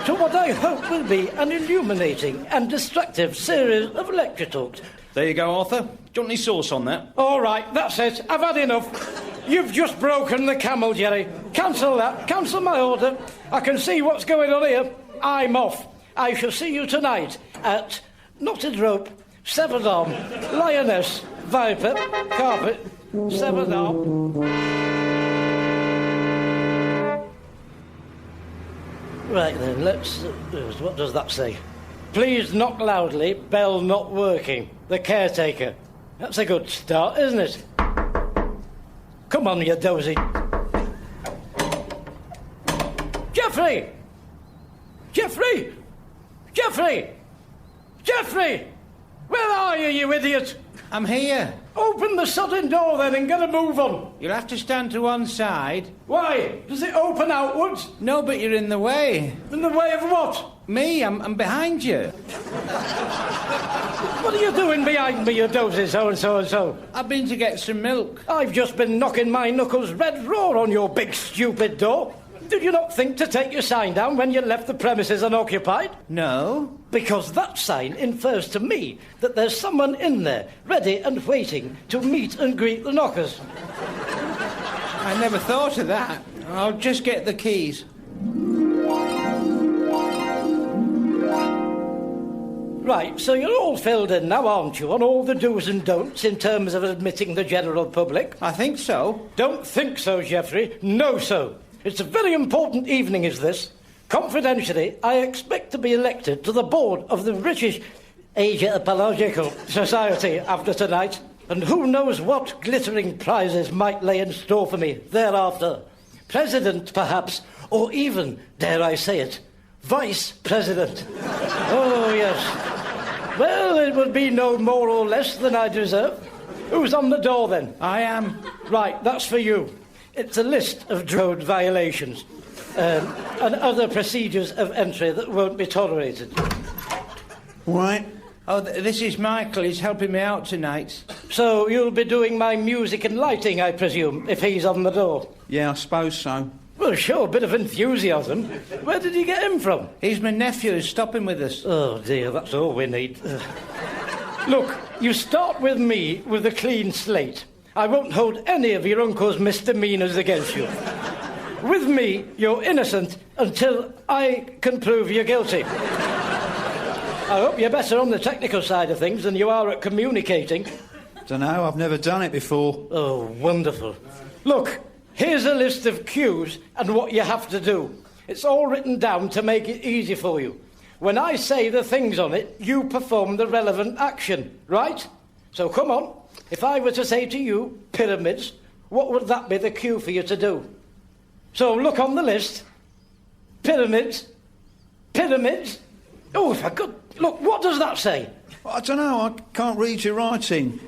to what I hope will be an illuminating and destructive series of lecture talks. There you go, Arthur. Do you want any sauce on that? All right, that's it. I've had enough. You've just broken the camel, Jerry. Cancel that. Cancel my order. I can see what's going on here. I'm off. I shall see you tonight at Knotted Rope, Severed Arm, Lioness, Viper, Carpet, Severed Arm. Right then, let's... what does that say? Please knock loudly, bell not working. The caretaker. That's a good start, isn't it? Come on, you dozy. Geoffrey! Geoffrey! Geoffrey! Geoffrey! Where are you, you idiot? I'm here. Open the sodding door then and get a move on. You'll have to stand to one side. Why? Does it open outwards? No, but you're in the way. In the way of what? Me, I'm behind you. What are you doing behind me, you dozy so-and-so? I've been to get some milk. I've just been knocking my knuckles red raw on your big stupid door. Did you not think to take your sign down when you left the premises unoccupied? No. Because that sign infers to me that there's someone in there, ready and waiting to meet and greet the knockers. I never thought of that. I'll just get the keys. Right, so you're all filled in now, aren't you, on all the do's and don'ts in terms of admitting the general public? I think so. Don't think so, Geoffrey. No, so. It's a very important evening, is this. Confidentially, I expect to be elected to the board of the British Egyptological Society after tonight, and who knows what glittering prizes might lay in store for me thereafter. President, perhaps, or even, dare I say it, Vice President. Oh, yes. Well, it would be no more or less than I deserve. Who's on the door, then? I am. Right, that's for you. It's a list of road violations and other procedures of entry that won't be tolerated. Right. Oh, this is Michael. He's helping me out tonight. So you'll be doing my music and lighting, I presume, if he's on the door? Yeah, I suppose so. Well, sure, a bit of enthusiasm. Where did you get him from? He's my nephew. He's stopping with us. Oh, dear, that's all we need. Look, you start with me with a clean slate. I won't hold any of your uncle's misdemeanours against you. With me, you're innocent until I can prove you're guilty. I hope you're better on the technical side of things than you are at communicating. Dunno, I've never done it before. Oh, wonderful. Look, here's a list of cues and what you have to do. It's all written down to make it easy for you. When I say the things on it, you perform the relevant action, right? So come on. If I were to say to you, pyramids, what would that be the cue for you to do? So look on the list. Pyramids. Pyramids. Oh, if I could... Look, what does that say? I don't know, I can't read your writing.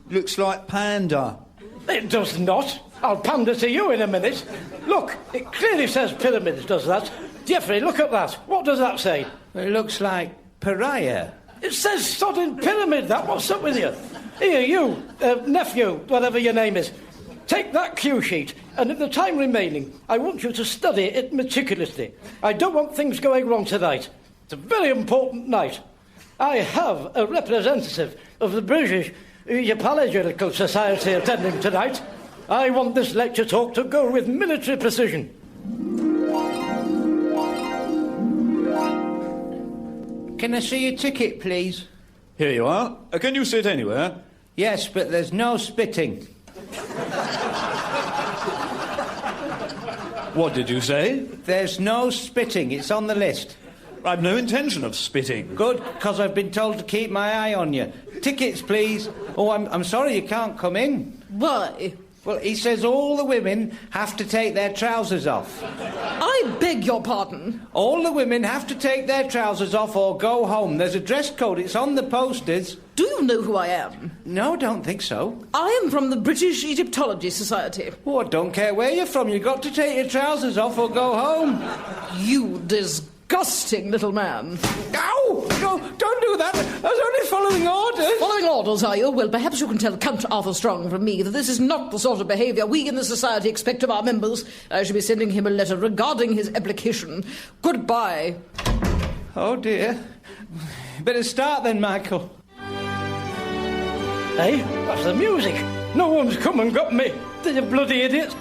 Looks like panda. It does not. I'll pander to you in a minute. Look, it clearly says pyramids, does that? Jeffrey, look at that. What does that say? It looks like pariah. It says sodding pyramid, that. What's up with you? Here, you, nephew, whatever your name is. Take that cue sheet, and in the time remaining, I want you to study it meticulously. I don't want things going wrong tonight. It's a very important night. I have a representative of the British Egyptology Society attending tonight. I want this lecture talk to go with military precision. Can I see your ticket, please? Here you are. Can you sit anywhere? Yes, but there's no spitting. What did you say? There's no spitting. It's on the list. I've no intention of spitting. Good, because I've been told to keep my eye on you. Tickets, please. Oh, I'm sorry you can't come in. Why? Well, he says all the women have to take their trousers off. I beg your pardon. All the women have to take their trousers off or go home. There's a dress code. It's on the posters. Do you know who I am? No, don't think so. I am from the British Egyptology Society. Oh, I don't care where you're from. You've got to take your trousers off or go home. You disgusting little man. Ow! No, don't do that. I was only following orders. Following orders, are you? Well, perhaps you can tell Count Arthur Strong from me that this is not the sort of behaviour we in the Society expect of our members. I shall be sending him a letter regarding his application. Goodbye. Oh, dear. Better start then, Michael. Hey, that's the music. No one's come and got me. The bloody idiots.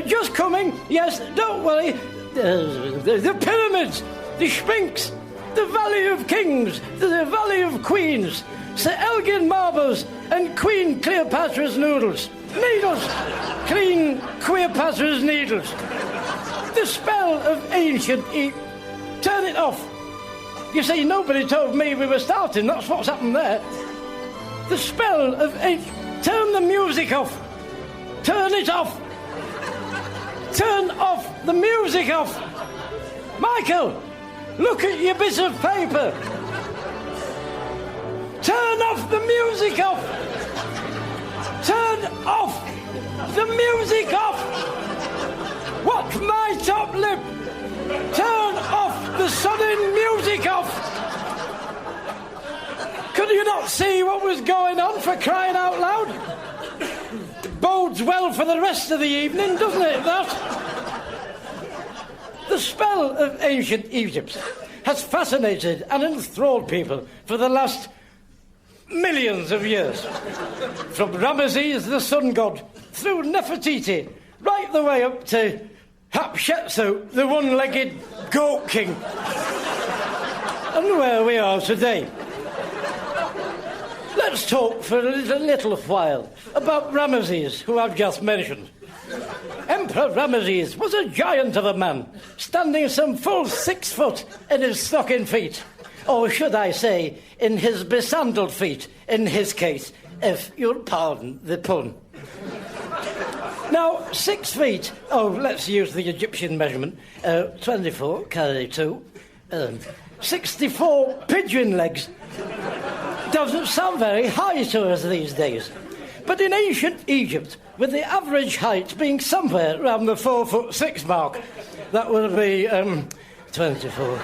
Just coming. Yes, don't worry. The pyramids, the Sphinx, the Valley of Kings, the Valley of Queens, Sir Elgin Marbles, and Queen Cleopatra's noodles. Needles. Queen Cleopatra's needles. The spell of ancient Turn it off. You see, nobody told me we were starting. That's what's happened there. The spell of Turn the music off. Turn it off. Turn off the music off. Michael, look at your bit of paper. Turn off the music off. Turn off the music off. Watch my top lip. Turn off the sudden music off. Could you not see what was going on, for crying out loud? It bodes well for the rest of the evening, doesn't it, that? The spell of ancient Egypt has fascinated and enthralled people for the last millions of years. From Ramesses, the sun god, through Nefertiti, right the way up to Hatshepsut, the one-legged goat king. And where we are today. Let's talk for a little while about Ramesses, who I've just mentioned. Emperor Ramesses was a giant of a man, standing some full 6 foot in his stocking feet. Or should I say, in his besandaled feet, in his case, if you'll pardon the pun. Now, 6 feet, let's use the Egyptian measurement, 24 carry 2, 64 pigeon legs. Doesn't sound very high to us these days. But in ancient Egypt, with the average height being somewhere around the 4'6" mark, that would be 24,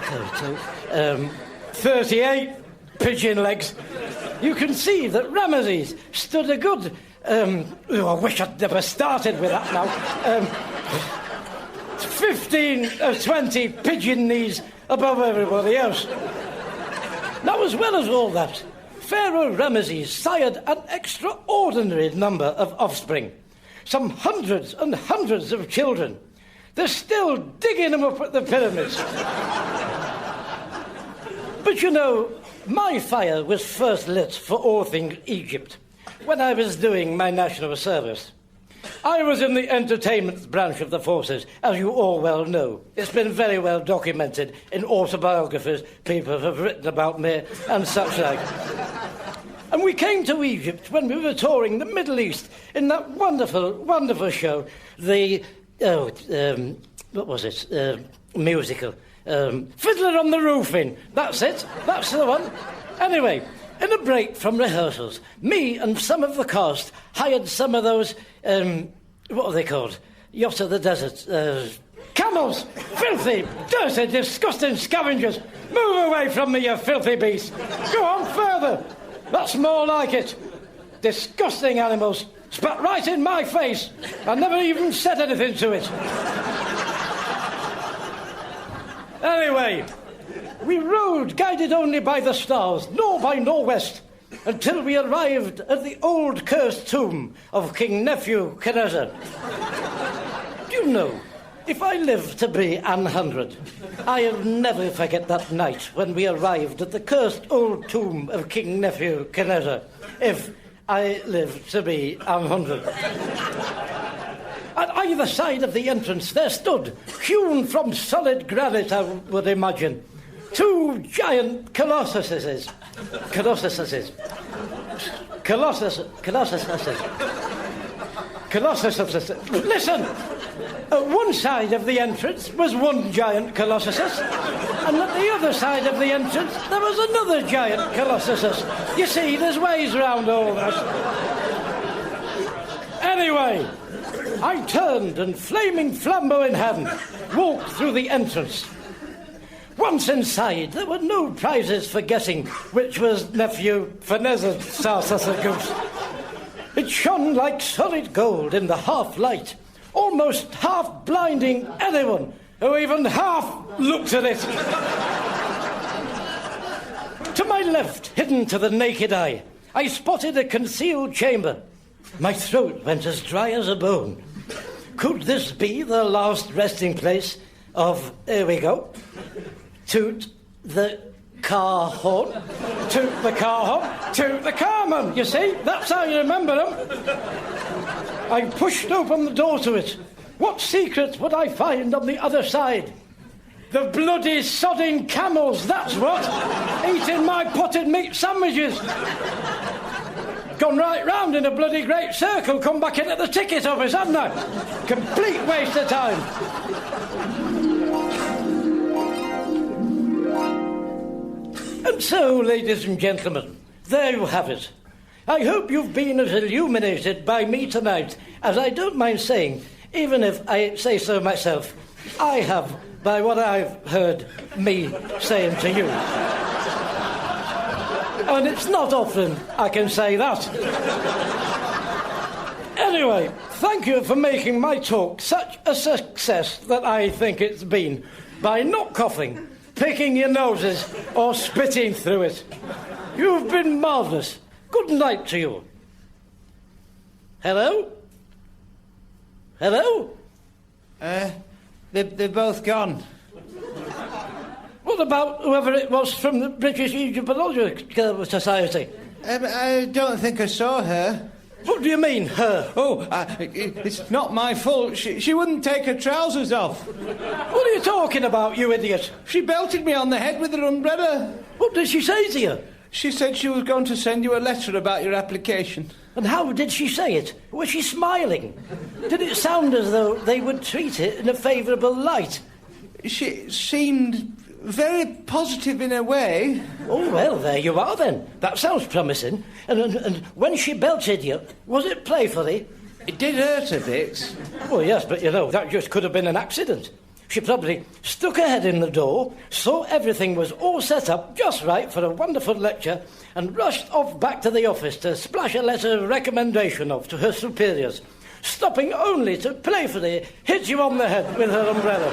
38 pigeon legs. You can see that Ramesses stood a good... I wish I'd never started with that now. 15 or 20 pigeon knees above everybody else. Now, as well as all that, Pharaoh Ramesses sired an extraordinary number of offspring. Some hundreds and hundreds of children. They're still digging them up at the pyramids. But you know, my fire was first lit for all things Egypt when I was doing my national service. I was in the entertainment branch of the forces, as you all well know. It's been very well documented in autobiographies people have written about me and such like. And we came to Egypt when we were touring the Middle East in that wonderful, wonderful show, what was it? Musical. Fiddler on the Roofing. That's it. That's the one. Anyway, in a break from rehearsals, me and some of the cast hired some of those, what are they called? Yacht of the desert. Camels! Filthy, dirty, disgusting scavengers! Move away from me, you filthy beast! Go on further! That's more like it. Disgusting animals. Spat right in my face. I never even said anything to it. Anyway, we rode, guided only by the stars, nor by nor'west, until we arrived at the old cursed tomb of King Nephew Canva. Do you know, if I live to be 100, I'll never forget that night when we arrived at the cursed old tomb of King Nephew Canva. If I live to be 100. At either side of the entrance there stood, hewn from solid granite, I would imagine, two giant colossuses. Listen! At one side of the entrance was one giant colossus, and at the other side of the entrance there was another giant colossus. You see, there's ways round all that. Anyway, I turned and, flaming flambeau in hand, walked through the entrance. Once inside, there were no prizes for guessing which was Nephew Canva's Sarsassar Goose. It shone like solid gold in the half-light, almost half-blinding anyone who even half looked at it. To my left, hidden to the naked eye, I spotted a concealed chamber. My throat went as dry as a bone. Could this be the last resting place of... Here we go. Toot the car horn. Toot the car horn. Toot the carman. You see? That's how you remember them. I pushed open the door to it. What secret would I find on the other side? The bloody sodding camels, that's what. Eating my potted meat sandwiches. Gone right round in a bloody great circle, come back in at the ticket office, haven't I? Complete waste of time. And so, ladies and gentlemen, there you have it. I hope you've been as illuminated by me tonight as I don't mind saying, even if I say so myself, I have by what I've heard me saying to you. And it's not often I can say that. Anyway, thank you for making my talk such a success that I think it's been, by not coughing, picking your noses, or spitting through it. You've been marvellous. Good night to you. Hello? Hello? They're both gone. What about whoever it was from the British Egyptology Society? I don't think I saw her. What do you mean, her? Oh, it's not my fault. She wouldn't take her trousers off. What are you talking about, you idiot? She belted me on the head with her umbrella. What did she say to you? She said she was going to send you a letter about your application. And how did she say it? Was she smiling? Did it sound as though they would treat it in a favourable light? She seemed very positive in a way. Oh, well, there you are then. That sounds promising. And when she belted you, was it playfully? It did hurt a bit. Oh, yes, but you know, that just could have been an accident. She probably stuck her head in the door, saw everything was all set up just right for a wonderful lecture, and rushed off back to the office to splash a letter of recommendation off to her superiors, stopping only to playfully hit you on the head with her umbrella.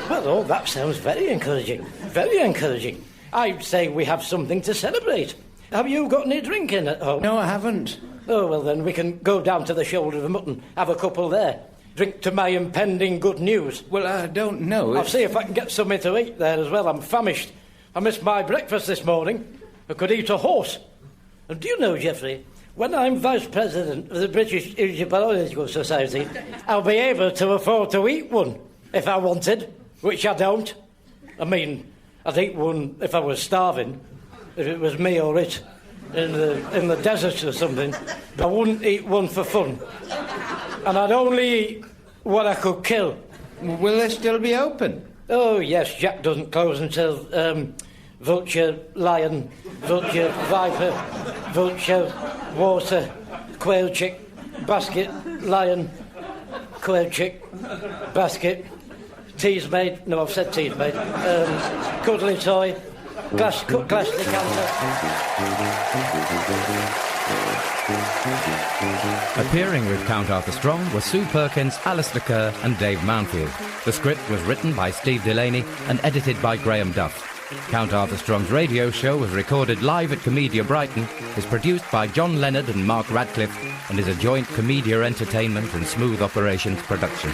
Well, oh, that sounds very encouraging. Very encouraging. I'd say we have something to celebrate. Have you got any drinking at home? No, I haven't. Oh, well, then we can go down to the Shoulder of Mutton, have a couple there. Drink to my impending good news. Well, I don't know. I'll see if I can get something to eat there as well. I'm famished. I missed my breakfast this morning. I could eat a horse. And do you know, Geoffrey, When I'm Vice President of the British Egyptology Society, I'll be able to afford to eat one if I wanted, which I don't. I mean, I'd eat one if I was starving, if it was me or it, in the desert or something. But I wouldn't eat one for fun. And I'd only eat what I could kill. Will they still be open? Oh, yes, Jack doesn't close until vulture, lion, vulture, viper, vulture, water, quail chick, basket, lion, quail chick, basket, tea's maid, no, I've said tea's maid, cuddly toy, glass decanter. Appearing with Count Arthur Strong were Sue Perkins, Alistair Kerr and Dave Mountfield. The script was written by Steve Delaney and edited by Graham Duff. Count Arthur Strong's radio show was recorded live at Comedia Brighton, is produced by John Leonard and Mark Radcliffe, and is a joint Comedia Entertainment and Smooth Operations production.